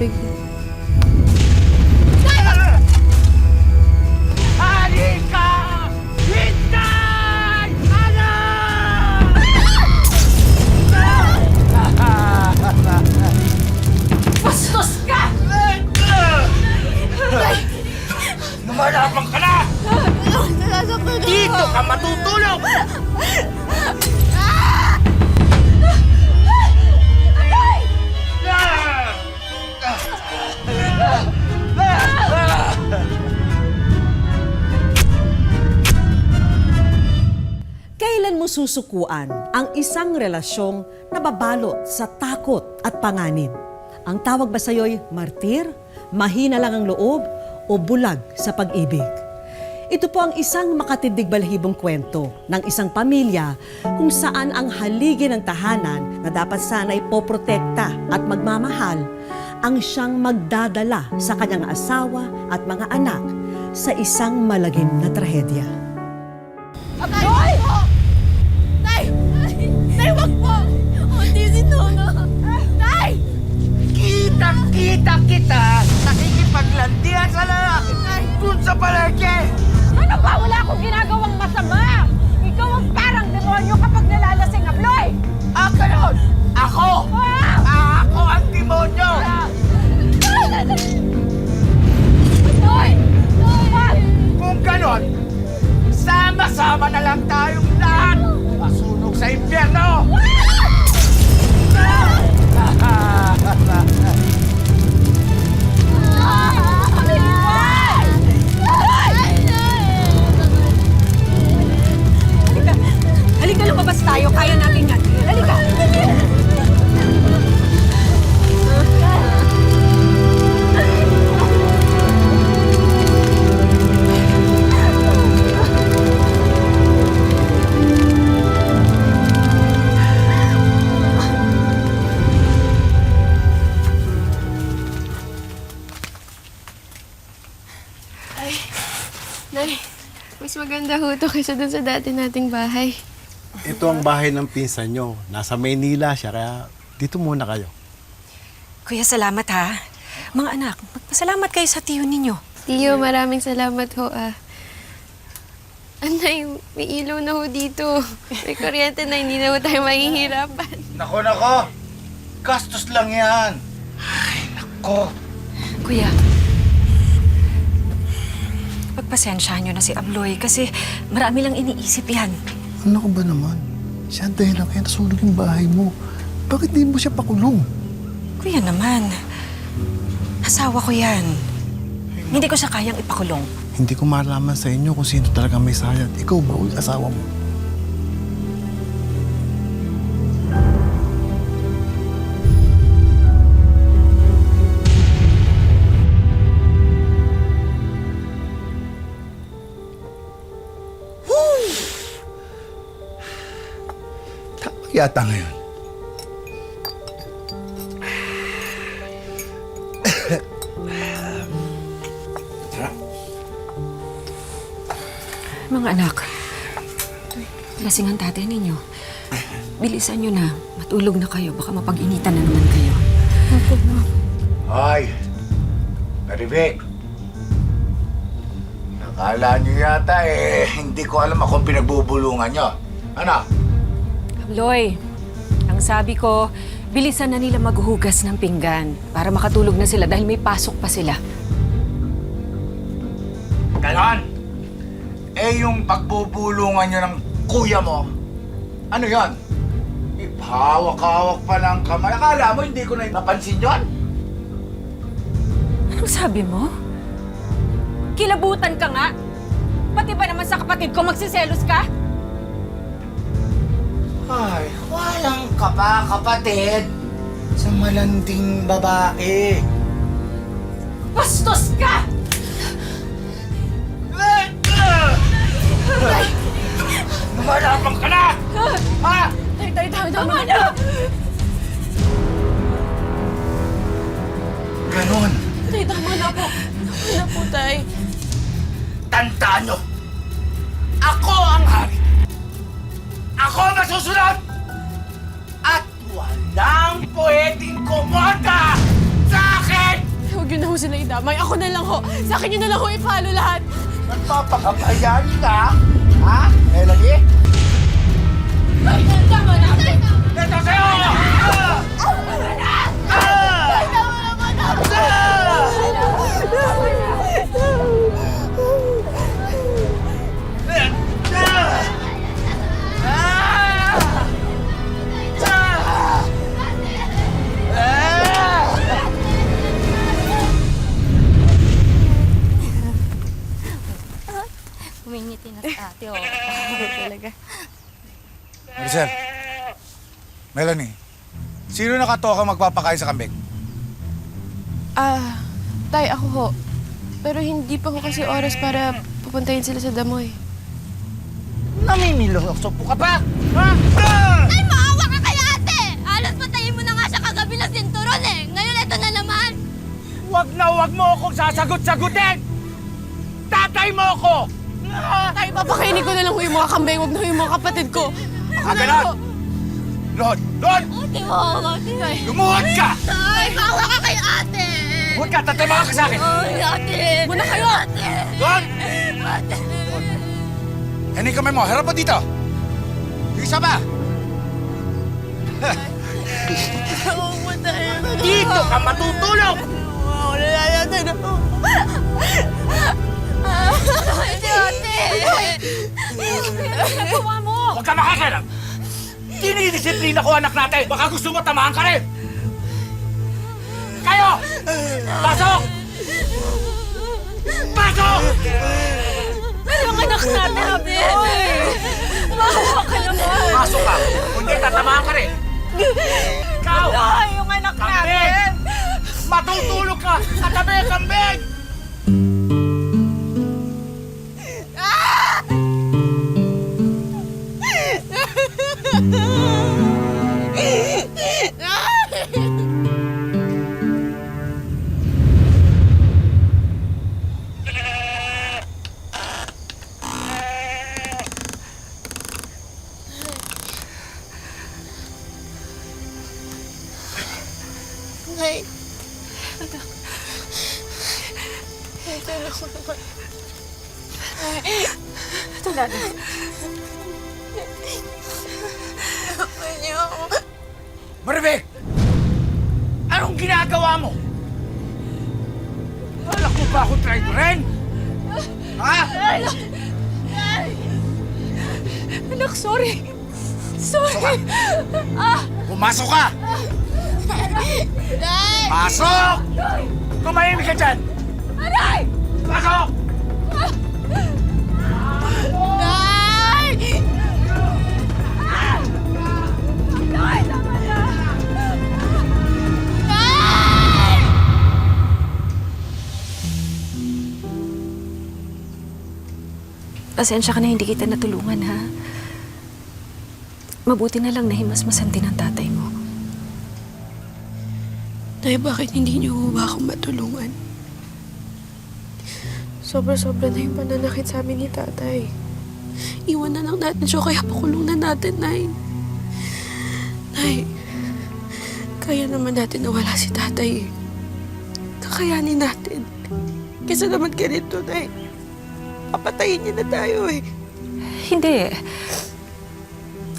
tubig. Halika! Hintay! Ano? Bastos ka! Lumalapang ka na! Dito ka matutulog! Kailan mo susukuan ang isang relasyong nababalot sa takot at panganib? Ang tawag ba sa'yo'y martir, mahina lang ang loob, o bulag sa pag-ibig? Ito po ang isang makatidig balhibong kwento ng isang pamilya kung saan ang haligi ng tahanan na dapat sana'y poprotekta at magmamahal ang siyang magdadala sa kanyang asawa at mga anak sa isang malagim na trahedya. Tay! Tay! Tay, wag po! Hindi si Nono! Tay! Kitang-kita kita nakikipaglandian sa lalaki dun sa palengke! Ano ba? Wala akong ginagawang masama! Ikaw ang parang demonyo kapag nalalasing, Abloy! Ah, ganon! Ako! Ako ang demonyo! Abloy! Wag! Kung ganon, sama-sama na lang tayong lahat masunog sa impyerno! Halika, lumabas tayo. Kaya natin yan. Halika! Nay, mas maganda ho ito kaysa dun sa dati nating bahay. Ito ang bahay ng pinsan nyo. Nasa Maynila siya, kaya dito muna kayo. Kuya, salamat ha. Mga anak, magpasalamat kayo sa tiyo ninyo. Tiyo, maraming salamat ho Anay, may ilaw na ho dito. May kuryente na, hindi na ho tayo mahihirapan. Nako! Gastos lang yan! Ay, nako! Kuya, pagpasensyahan nyo na si Abloy kasi marami lang iniisip yan. Ano ka ba naman? Siya ang dahilan kaya nasunog yung bahay mo. Bakit di mo siya pakulong? Kuya naman, asawa ko yan. Hindi ko siya kayang ipakulong. Hindi ko malaman sa inyo kung sino talaga may sayad. Ikaw ba o yung asawa mo? Tama yata ngayon. Mga anak, lasing ang tatay ninyo. Bilisan nyo na. Matulog na kayo. Baka mapag-initan na naman kayo. Ay! Maribek! Nakala niyo yata hindi ko alam akong pinagbubulungan niyo. Ano? Abloy, ang sabi ko, bilisan na nila maghuhugas ng pinggan para makatulog na sila dahil may pasok pa sila. Ganon! Yung pagbubulungan niyo ng kuya mo, ano yon? Ipahawak-hawak pa ng kamay. Akala mo hindi ko na napansin yon? Anong sabi mo? Kilabutan ka nga? Pati ba naman sa kapatid ko magsiselos ka? Ay, walang ka pa, kapatid. Sa malanding babae. Bastos ka! Lumalapang ka na! Ha? Tay, tama na! Ganon. Tay, tama na po. Tama na po, Tay. Tandaan nyo, ako ang hari. Ako ang masusunod! At walang pwedeng kumontra sa akin! ho sila idamay. Ako na lang ho. Sa akin yun na lang ho ipalo lahat. Nagpapakabayan ka? Ha? Melanie? Tama na. Ito sa'yo! Humingiti na sa ate, oh. Talaga. Maricel. Melanie. Sino nakatoka magpapakain sa kambing? Tay, ako ho. Pero hindi pa ho kasi oras para pupuntahin sila sa damoy. Namimilosok ka pa! Ha? Ay, maawa ka kay ate! Alas patayin mo na nga siya kagabi ng sinturon eh! Ngayon, ito na naman! Wag mo akong sasagot-sagutin! Tatay mo ako! Tay, papakainin ko na lang ho yung mga kambing. Huwag na ho yung mga kapatid ko. Ako na lang ho. Lord! Lord! Ate, maawa ka. Lumuhod ka! Ay, maawa ka kay ate! Lumuhod ka! Tatamaan ka sa akin! Ay, ate! Muna kayo! Ate! Lord! Ate! Yan yung kamay mo. Harap mo dito! Yung isa pa! Dito ka matutulog! Wala na yata na ho. Ate, ate! Nagawa mo! Huwag ka makakialam! Dinidisiplina ko anak natin! Baka gusto mo tamaan ka rin! Kayo! Pasok! Pasok! Yung anak natin, ate! Maawa ka naman! Pasok ka! Kundi tatamaan ka rin! Ikaw! Ay, yung anak Kambing! natin! Matutulog ka sa tabi, kambing! Nay. Anak. Nay, tulong ko naman. Ito na. Kapal niyo ako. Maribig! Anong ginagawa mo? Balak mo ba akong traitor-ren? Ha? Anak, sorry. Sorry. Pumasok ka! Nay! Pasok! Tumahimik ka dyan! Aray! Pasok! Nay! Nay, tama na! Nay! Pasensya ka na hindi kita natulungan, ha? Mabuti na lang nahimasmasan din ang tatay mo. Nay, bakit hindi niyo ba akong matulungan? Sobra-sobra na yung pananakit sa amin ni tatay. Iwan na lang natin siya, kaya pakulong na natin, Nay. Nay, kaya naman natin nawala si tatay. Kakayanin natin. Kesa naman ganito, Nay. Papatayin niya na tayo eh. Hindi.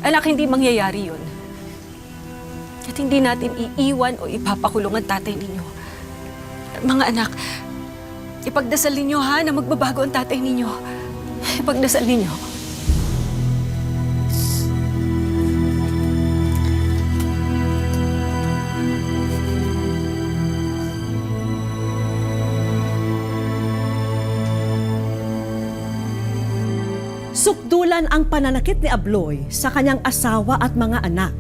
Anak, hindi mangyayari yun. At hindi natin iiwan o ipapakulong ang tatay ninyo. Mga anak, ipagdasal ninyo ha na magbabago ang tatay ninyo. Ipagdasal ninyo. Sukdulan ang pananakit ni Abloy sa kanyang asawa at mga anak.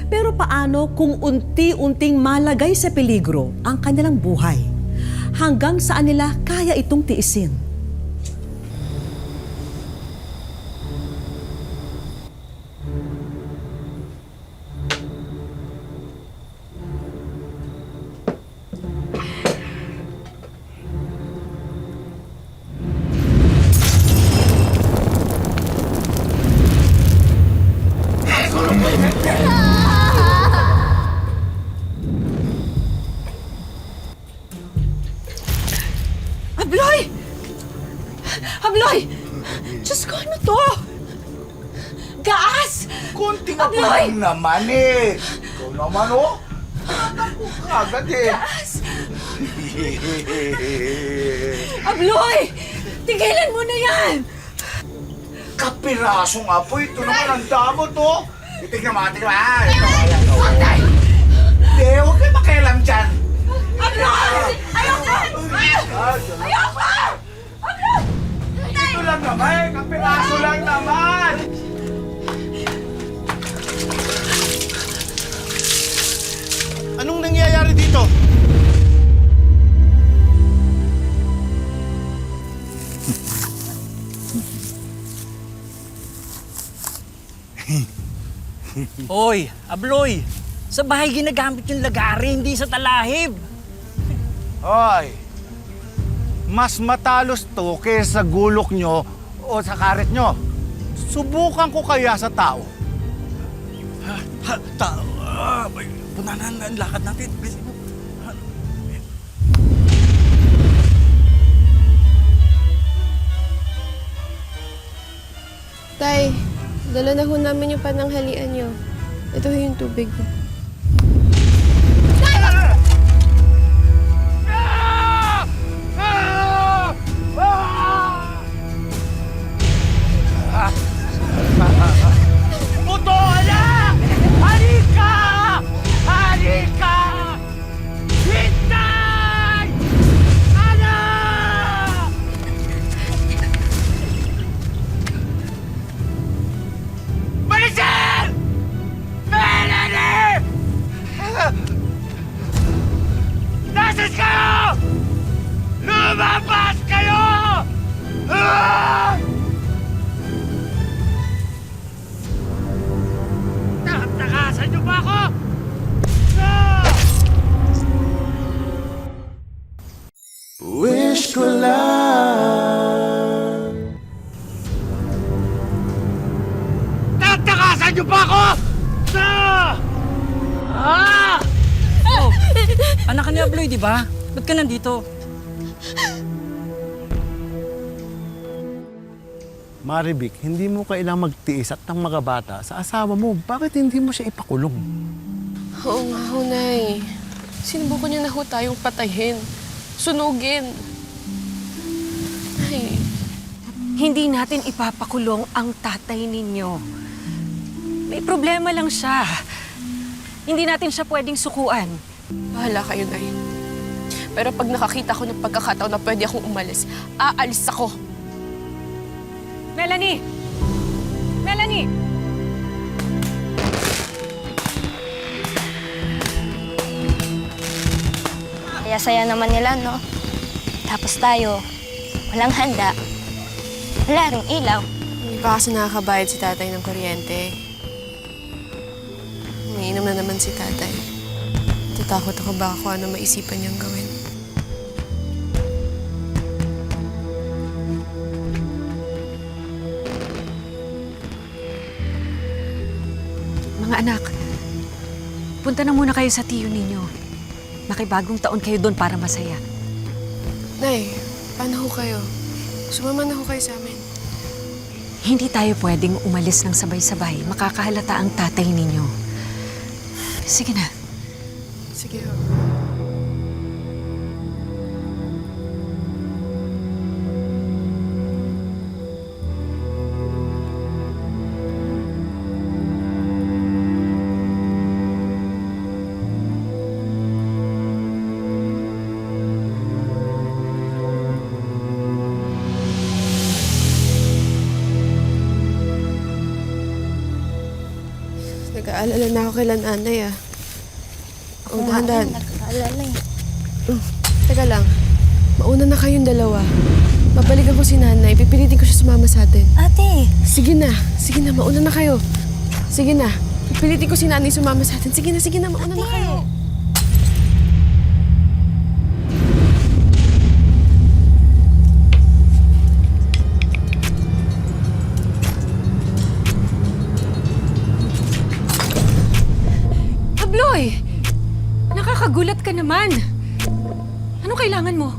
Pero paano kung unti-unting malagay sa peligro ang kanilang buhay? Hanggang saan nila kaya itong tiisin? Abloy! Diyos ko, ano to? Gaas! Kunti nga pa Abloy! lang naman eh. Ikaw naman oh. Tatakbo ka agad eh. Abloy! Tigilan mo na yan! Kapirasong apoy. Ito naman ang damot oh. Tignan mo, tignan mo. Ayan, hindi, huwag kayo makialam dyan. Abloy! Ayoko! Ayoko! Ito lang naman, kapiraso lang naman. Anong nangyayari dito? Hoy, Abloy! Sa bahay ginagamit yung lagari, hindi sa talahib. Hoy, mas matalos to kaysa sa gulok nyo o sa karet nyo. Subukan ko kaya sa tao. Tao, punanan ang lakad natin. Bilisan mo. Tay, dala na ho namin yung pananghalian nyo. Ito ho yung tubig. Buto, anak! Halika! Halika! Hintay! Anak! Maricel! Melanie! Nasaan kayo? Lumabas kayo! Ah! Takasan niyo ba ako? Wish ko lang. Tatakasan niyo ba ako? Oh, anak ka ni Abloy, di ba? Ba't ka nandito? Maribik, hindi mo kailangang magtiis at ng mga bata sa asawa mo. Bakit hindi mo siya ipakulong? Oo nga ho, Nay. Sinubukan niyo na ho tayong patayin. Sunugin. Nay, Hindi natin ipapakulong ang tatay ninyo. May problema lang siya. Hindi natin siya pwedeng sukuan. bahala kayo, Nay. Pero pag nakakita ko ng pagkakataon na pwede akong umalis, aalis ako. Melanie! Melanie! Kaya saya naman nila, no? Tapos tayo, walang handa. Wala ring ilaw. Hindi pa kasi nakakabayad si tatay ng kuryente. Umiinom na naman si tatay. Tatakot ako baka kung ano maisipan niyang gawin. Mga anak, punta na muna kayo sa tiyo ninyo. Makibagong taon kayo doon para masaya. Nay, paano ho kayo? Sumama na ho kayo sa amin. Hindi tayo pwedeng umalis ng sabay-sabay. Makakahalata ang tatay ninyo. Sige na. Sige ho. Nag-aalala na ako kay Nanay, ah. Oh, dahan-dahan. Nagkaalala eh. Teka lang. Mauna na kayong dalawa. Babalikan ko si Nanay. Pipilitin ko siya sumama sa atin. Ate! Sige na. Sige na. Mauna na kayo. Sige na. Pipilitin ko si Nanay sumama sa atin. Sige na. Sige na. Mauna na kayo. Abloy! Nakakagulat ka naman. Anong kailangan mo?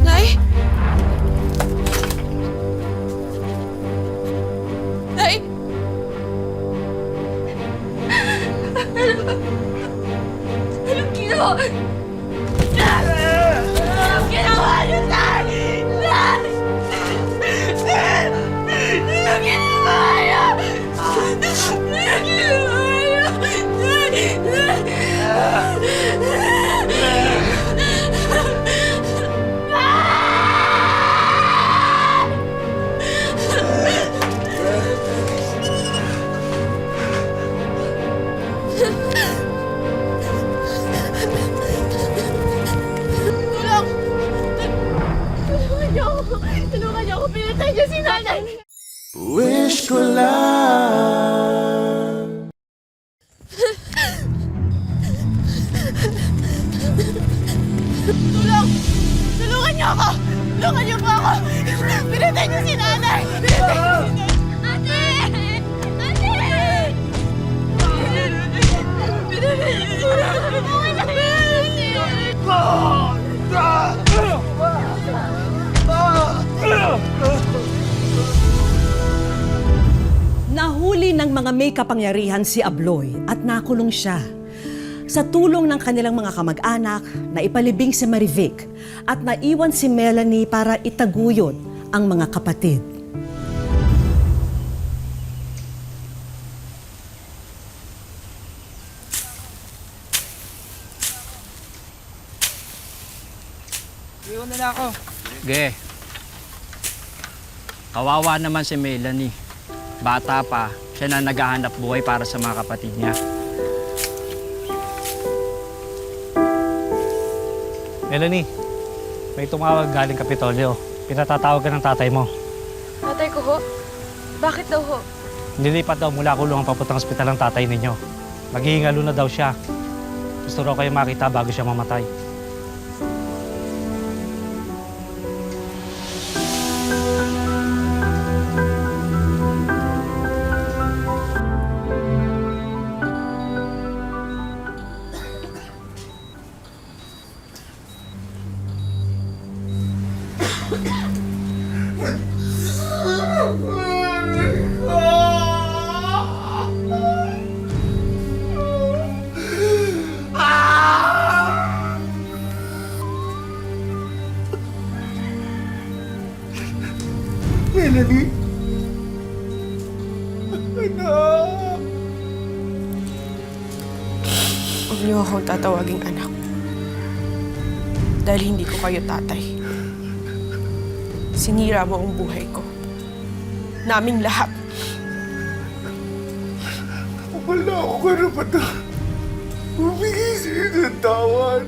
Nay? Nay? Anong ginawa? Anong ginawa niyo, Nay? Nay! Anong ginawa niyo? Anong ginawa niyo? Tulong! Tulungan niyo ako! Tulungan niyo ako! Pinatay niyo si nanay! Wish ko lang. Tulong! Tulungan niyo ako! Tulungan niyo po ako! Pinatay niyo si nanay! Pinatay niyo si nanay! Ate! Ate! Pinatay niyo si Nahuli ng mga may kapangyarihan si Abloy at nakulong siya. Sa tulong ng kanilang mga kamag-anak, naipalibing si Marivic at naiwan si Melanie para itaguyod ang mga kapatid. Iwan nila ako. Ge. Kawawa naman si Melanie. Bata pa, siya na naghahanap buhay para sa mga kapatid niya. Melanie, may tumawag galing Kapitolyo. Pinatatawag ka ng tatay mo. Tatay ko ho? Bakit daw ho? Nilipat daw mula kulungan papuntang ospital ang tatay ninyo. Maghihingalo na daw siya. Gusto raw kayo makita bago siya mamatay. Melanie? Anak! Huwag niyo akong tatawaging anak. Dahil hindi ko kayo tatay. Sinira mo ang buhay ko. Naming lahat. Wala ako karapatan. Bumigay sa'yo ng tawad.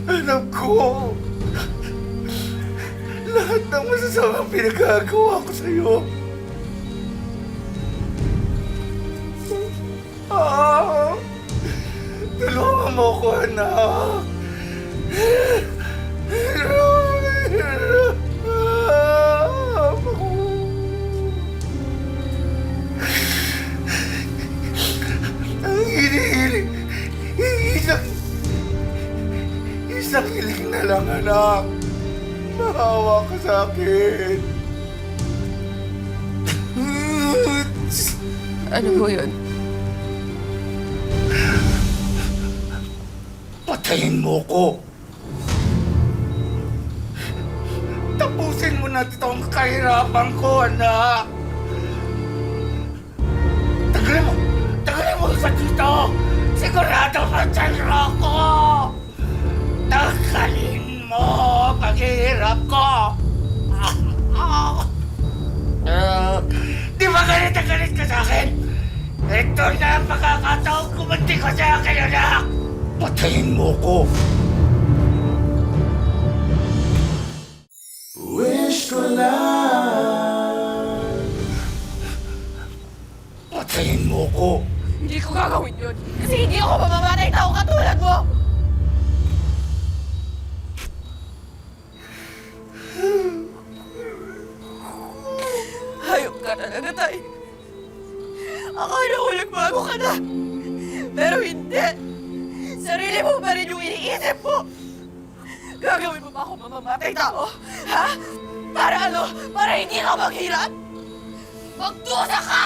Alam ko. Lahat ng masasamang pinagagawa ko sa'yo. Tulungan mo ko, anak. Ang hinihiling. Isang hiling na lang, anak. Maawa ka sa akin. Ano po yun? Patayin mo ko. Tapusin mo na itong kahirapan ko, anak. Tagalin mo sa dito. Sigurado matalo ko. Tagalin mo paghihirap ko. Di ba galit na galit ka sa akin? Ito na ang pagkakataon kumunti ko sa akin, anak. Patayin mo ko. Wish ko lang. Patayin mo ko. Hindi ko gagawin yun. Kasi hindi ako mamamatay tao katulad mo. talaga, Tay. Akala ko nagbago ka na. Pero hindi. Sarili mo pa rin yung iniisip mo. Gagawin mo ba ako mamamatay tao? Ha? Para ano? Para hindi ka maghirap? Magdusa ka!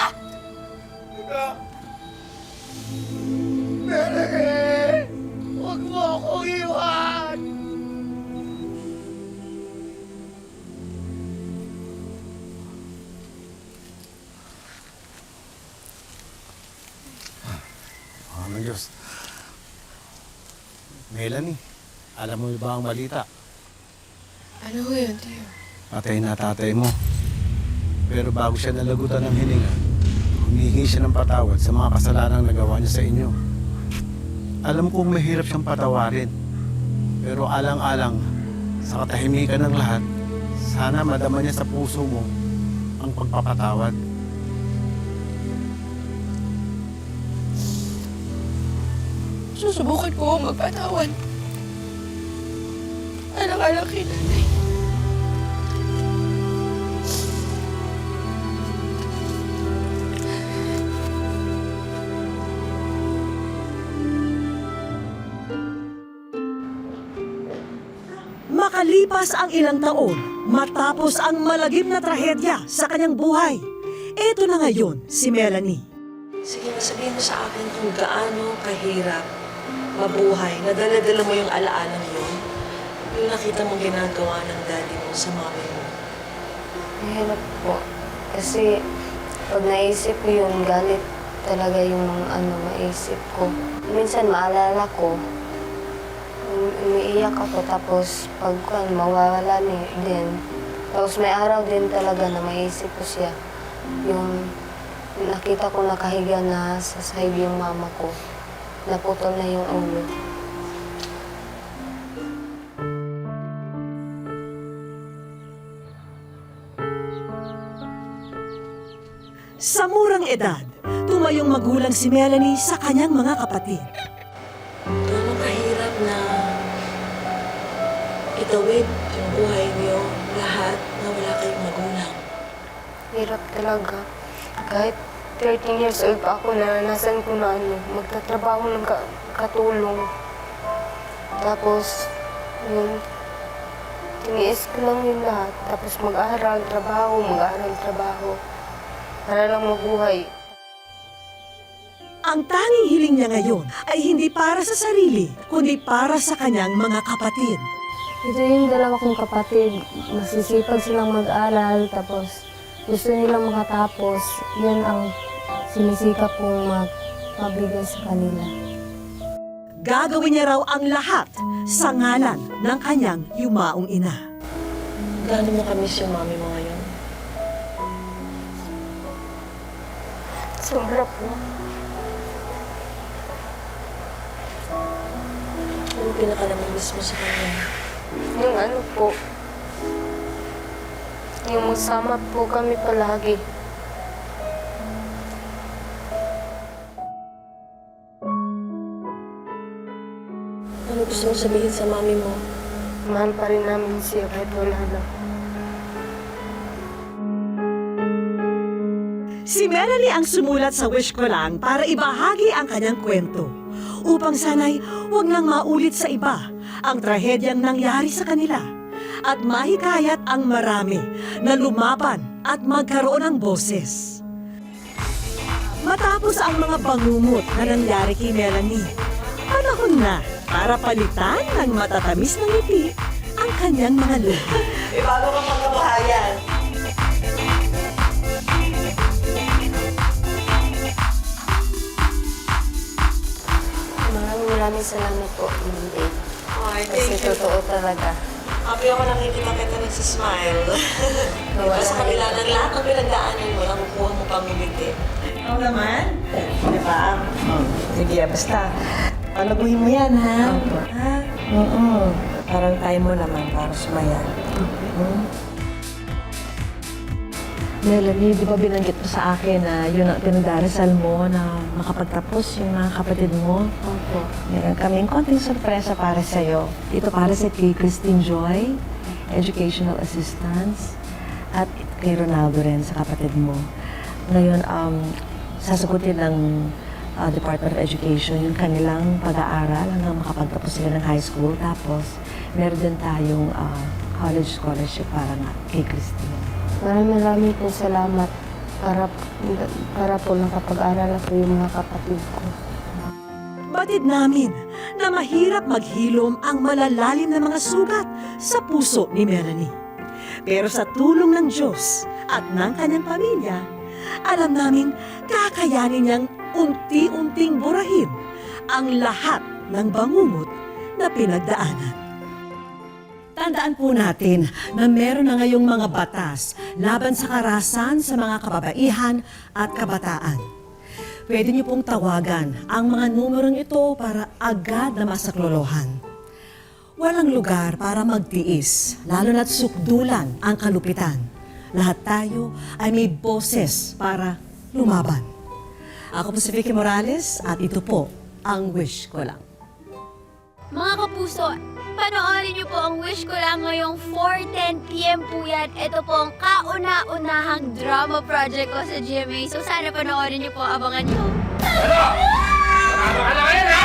Melanie! Huwag mo akong iwan! Oh, ng Diyos. Melanie, alam mo ba ang balita? Ano ho yun, Teo? Patay na tatay mo. Pero bago siya nalagutan ng hininga, humihingi siya ng patawad sa mga kasalanang nagawa niya sa inyo. Alam kong mahirap siyang patawarin. Pero alang-alang sa katahimikan ng lahat, sana madama niya sa puso mo ang pagpapatawad. Susubukan ko magpatawad. Alang-alang kay nanay. Makalipas ang ilang taon, matapos ang malagim na trahedya sa kanyang buhay, eto na ngayon si Melanie. Sige, sabihin mo sa akin kung gaano kahirap mabuhay. Nadala-dala mo yung alaalang yun. Yung nakita mo ginagawa ng daddy mo sa mami mo. Mahirap po. Kasi pag naisip ko yung galit talaga yung maisip ko. Minsan maalala ko, umiiyak ako tapos pag mawawala din. Tapos may araw din talaga na maisip ko siya. Yung nakita ko nakahiga na sa sahig yung mama ko. Naputol na yung ulo. Sa murang edad, tumayong magulang si Melanie sa kanyang mga kapatid. Gaano kahirap na itawid yung buhay niyo lahat na wala kayong magulang. Hirap talaga. Kahit 13 years old pa ako, naranasan ko na magtatrabaho ng katulong. Tapos, yun, tiniis ko lang yun lahat. Tapos mag-aaral, trabaho. Para lang mabuhay. Ang tanging hiling niya ngayon ay hindi para sa sarili, kundi para sa kanyang mga kapatid. Ito yung dalawa kong kapatid. Masisipag silang mag-aral, tapos gusto nilang makatapos. Yan ang sinisikap kong mabigay sa kanila. Gagawin niya raw ang lahat sa ngalan ng kanyang yumaong ina. Gaano mo kamiss yung mami mo ngayon? Sobra po. Ano pinakanamimiss mo sa kanya? Yung po, yung masama po kami palagi. Ano gusto mo sabihin sa mami mo? Mahal pa rin namin siya kahit wala na. Si Melanie ang sumulat sa Wish Ko Lang para ibahagi ang kanyang kwento upang sana'y huwag nang maulit sa iba ang trahedyang nangyari sa kanila at mahikayat ang marami na lumaban at magkaroon ng boses. Matapos ang mga bangungot na nangyari kay Melanie, panahon na para palitan ng matatamis na ngiti ang kanyang mga luha. Bago ka pagkabahayan. Maraming salamat po, Ma'am Dave. Ay, Kasi totoo talaga. Happy ako nakikita kita nagsismile. Diba sa kabila ng lahat ng pinagdaanan mo, nakukuha mo pang ngumiti. Oo naman. Diba? Sige, basta. Palaguhin mo yan, ha? Ha? Parang tayo mo naman para sumaya. Melanie, di ba binanggit mo sa akin na yun ang pinagdarasal mo na makapagtapos yung mga kapatid mo? Opo. Meron kaming konting sorpresa para sa'yo. Ito para sa kay Christine Joy, Educational Assistance, at kay Ronaldo rin sa kapatid mo. Ngayon, sasagutin ng Department of Education yung kanilang pag-aaral hanggang makapagtapos sila ng high school. Tapos, meron din tayong college scholarship para nga kay Christine. Maraming po salamat para po nakapag-aral ako yung mga kapatid ko. Batid namin na mahirap maghilom ang malalalim na mga sugat sa puso ni Melanie. Pero sa tulong ng Diyos at ng kanyang pamilya, alam namin kakayanin niyang unti-unting burahin ang lahat ng bangungot na pinagdaanan. Tandaan po natin na meron na ngayong mga batas laban sa karahasan sa mga kababaihan at kabataan. Pwede niyo pong tawagan ang mga numerong ito para agad na masaklolohan. Walang lugar para magtiis, lalo na't sukdulan ang kalupitan. Lahat tayo ay may boses para lumaban. Ako po si Vicky Morales at ito po ang Wish Ko Lang. Mga kapuso, panoorin niyo po ang Wish Ko Lang ngayong 4:10 PM po yan. Ito po ang kauna-unahang drama project ko sa GMA. So sana panoorin niyo po, abangan niyo. Ano? Ano ka na ngayon, ha?